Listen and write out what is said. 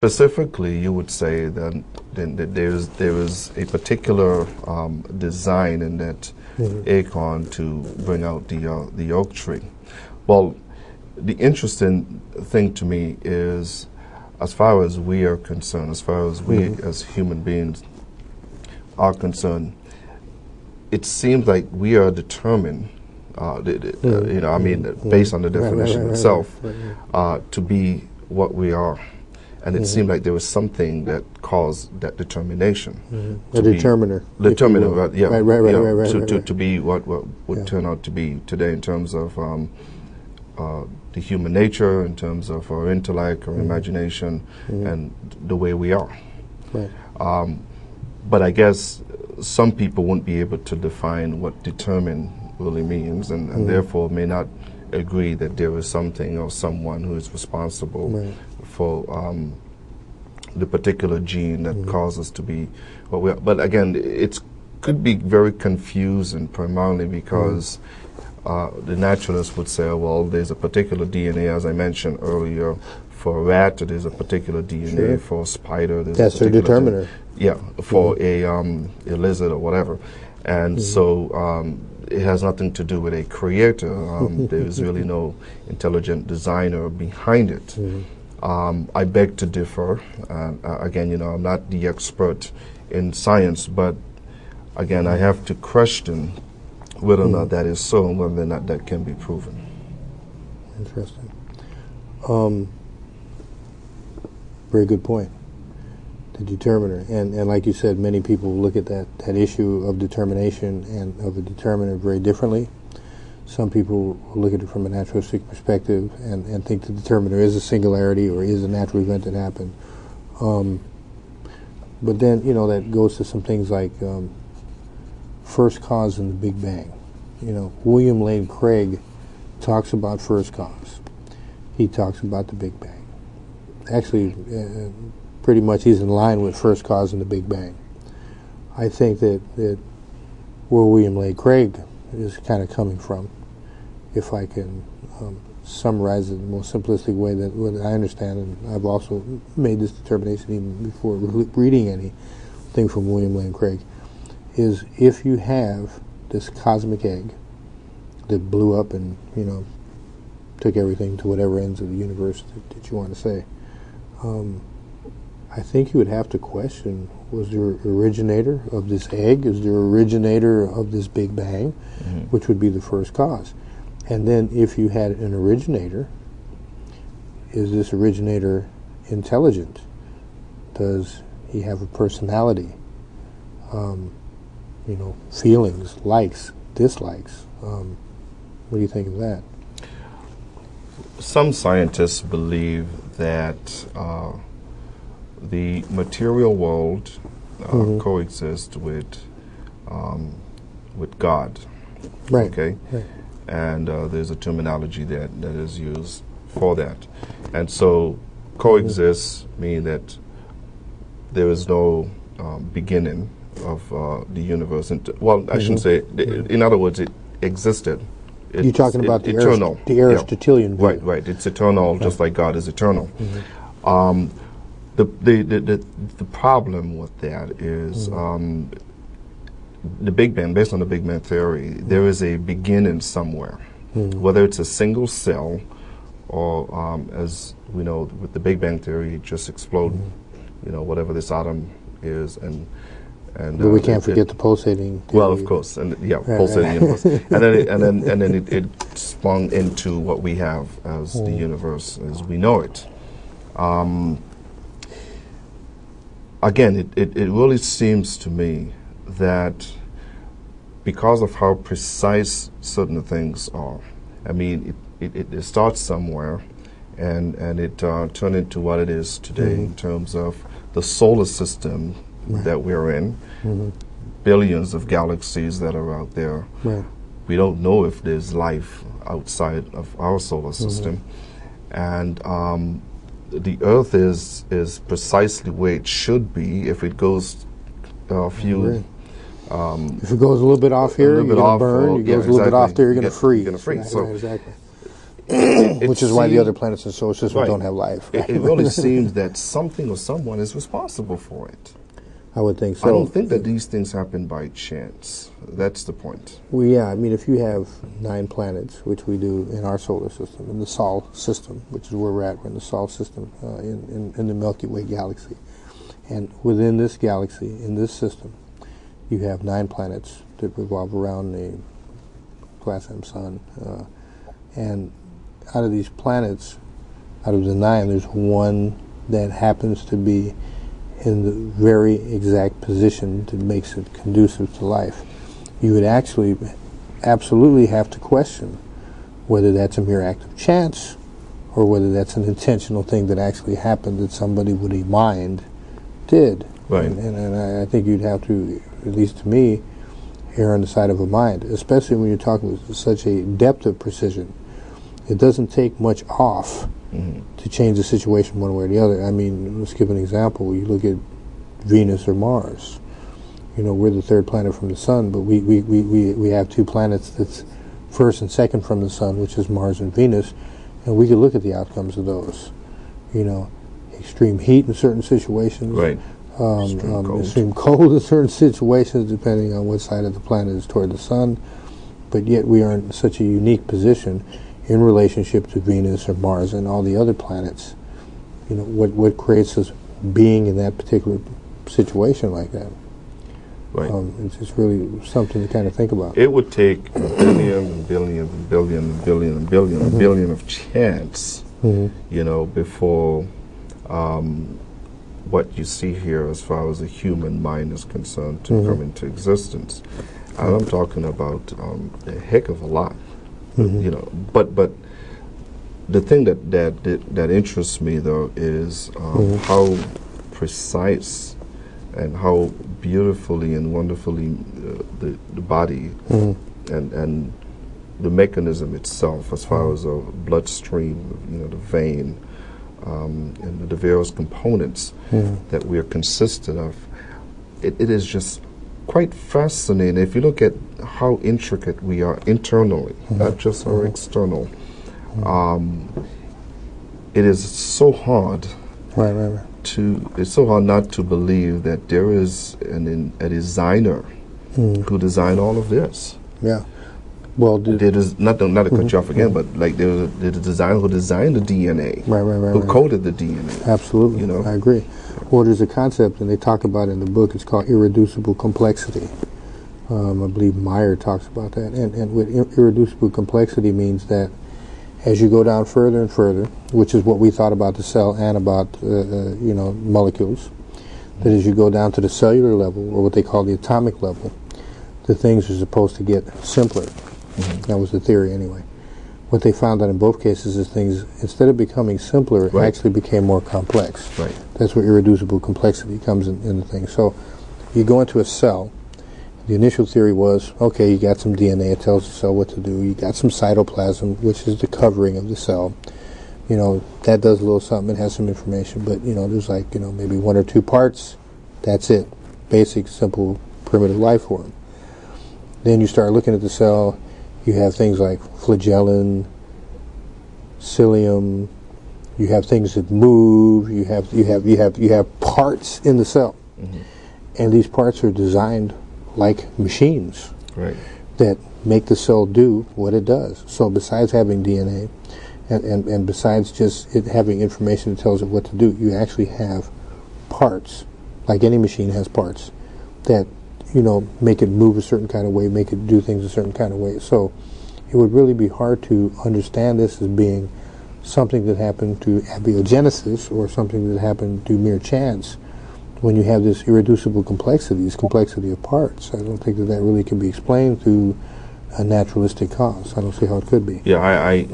specifically, you would say that there is a particular design in that acorn to bring out the oak tree. Well, the interesting thing to me is, as far as we are concerned, as far as we as human beings are concerned, it seems like we are determined, based on the definition itself, to be what we are. And it seemed like there was something that caused that determination. A determiner. Determiner, right, yeah. Right. To be what would turn out to be today in terms of the human nature, in terms of our intellect, our imagination, and the way we are. Right. But I guess some people won't be able to define what determine really means, and therefore may not agree that there is something or someone who is responsible for the particular gene that causes us to be what we are. But again, it could be very confusing, primarily because the naturalists would say, well, there's a particular DNA, as I mentioned earlier, for a rat, there's a particular DNA for a spider. That's their determiner. For a lizard or whatever. And so it has nothing to do with a creator. There's really no intelligent designer behind it. I beg to differ. Again, I'm not the expert in science, but again, I have to question whether or not that is so and whether or not that can be proven. Interesting. Very good point. The determiner. And like you said, many people look at that issue of determination and of a determiner very differently. Some people look at it from a naturalistic perspective and think the determiner is a singularity or is a natural event that happened. But then, that goes to some things like first cause and the Big Bang. William Lane Craig talks about first cause. He talks about the Big Bang. Actually, pretty much he's in line with first cause and the Big Bang. I think that where William Lane Craig is kind of coming from, if I can summarize it in the most simplistic way that I understand, and I've also made this determination even before reading anything from William Lane Craig, is if you have this cosmic egg that blew up and, took everything to whatever ends of the universe that you want to say, I think you would have to question, was there an originator of this egg? Is there an originator of this Big Bang, which would be the first cause? And then if you had an originator, is this originator intelligent? Does he have a personality? Feelings, likes, dislikes. What do you think of that? Some scientists believe that the material world coexists with God. Right. Okay. Right. And there's a terminology that is used for that. And so coexist means that there is no beginning of the universe. I shouldn't say. In other words, it existed. You're talking about the eternal, the Aristotelian view. Right. It's eternal, just like God is eternal. The problem with that is the Big Bang. Based on the Big Bang theory, there is a beginning somewhere, whether it's a single cell or, as we know, with the Big Bang theory, it just explode. Whatever this atom is, and but we can't forget the pulsating theory. Well, of course, pulsating universe, and then it spun into what we have as the universe as we know it. Again, it really seems to me that because of how precise certain things are, I mean, it starts somewhere, and it turned into what it is today in terms of the solar system that we're in, billions of galaxies that are out there. We don't know if there's life outside of our solar system, and the Earth is precisely where it should be. If it goes a few, if it goes a little bit off here, you're going to burn. It goes a little bit off there, you're going to freeze. So which is why the other planets in the solar system don't have life. Right? It really seems that something or someone is responsible for it. I would think so. I don't think that these things happen by chance. That's the point. Well, yeah, I mean, if you have 9 planets, which we do in our solar system, in the Sol system, which is where we're at, we're in the Sol system, in the Milky Way galaxy. And within this galaxy, in this system, you have 9 planets that revolve around the Class M sun. And out of these planets, out of the 9, there's one that happens to be in the very exact position that makes it conducive to life. You would actually absolutely have to question whether that's a mere act of chance or whether that's an intentional thing that actually happened that somebody with a mind did. Right. And I think you'd have to, at least to me, err on the side of a mind, especially when you're talking with such a depth of precision. It doesn't take much off to change the situation one way or the other. I mean, let's give an example. You look at Venus or Mars. You know, we're the 3rd planet from the sun, but we have 2 planets that's first and second from the sun, which is Mars and Venus, and we could look at the outcomes of those. You know, extreme heat in certain situations. Right. Extreme cold in certain situations, depending on what side of the planet is toward the sun. But yet we are in such a unique position in relationship to Venus or Mars and all the other planets. You know, what creates us being in that particular situation like that. Right. It's really something to kind of think about. It would take billions and billions and billions and billions and billions and billion of chance, you know, before what you see here as far as the human mind is concerned to come into existence. And I'm talking about a heck of a lot. You know, but the thing that interests me though is how precise and how beautifully and wonderfully the body and the mechanism itself, as far as a bloodstream, you know, the vein and the various components that we are consistent of, it is just quite fascinating. If you look at how intricate we are internally, not just our external, it is so hard it's so hard not to believe that there is a designer who designed all of this. Yeah. Well, there is not to cut you off again, but like there's a designer who designed the DNA, who coded the DNA. Absolutely, you know, I agree. Well, there's a concept, and they talk about it in the book. It's called irreducible complexity. I believe Meyer talks about that. And what irreducible complexity means that as you go down further and further, which is what we thought about the cell and about you know, molecules, that as you go down to the cellular level, or what they call the atomic level, the things are supposed to get simpler. That was the theory anyway. What they found out in both cases is things, instead of becoming simpler, it actually became more complex. Right. That's where irreducible complexity comes in the thing. So you go into a cell. The initial theory was, okay, you got some DNA, it tells the cell what to do. You got some cytoplasm, which is the covering of the cell. You know, that does a little something, it has some information, but, you know, there's like, you know, maybe 1 or 2 parts. That's it. Basic, simple, primitive life form. Then you start looking at the cell. You have things like flagellin, cilium. You have things that move. You have parts in the cell, and these parts are designed like machines that make the cell do what it does. So besides having DNA, and besides just it having information that tells it what to do, you actually have parts, like any machine has parts that, you know, make it move a certain kind of way, make it do things a certain kind of way. So it would really be hard to understand this as being something that happened to abiogenesis or something that happened through mere chance when you have this irreducible complexity, this complexity of parts. I don't think that really can be explained through a naturalistic cause. I don't see how it could be. Yeah, I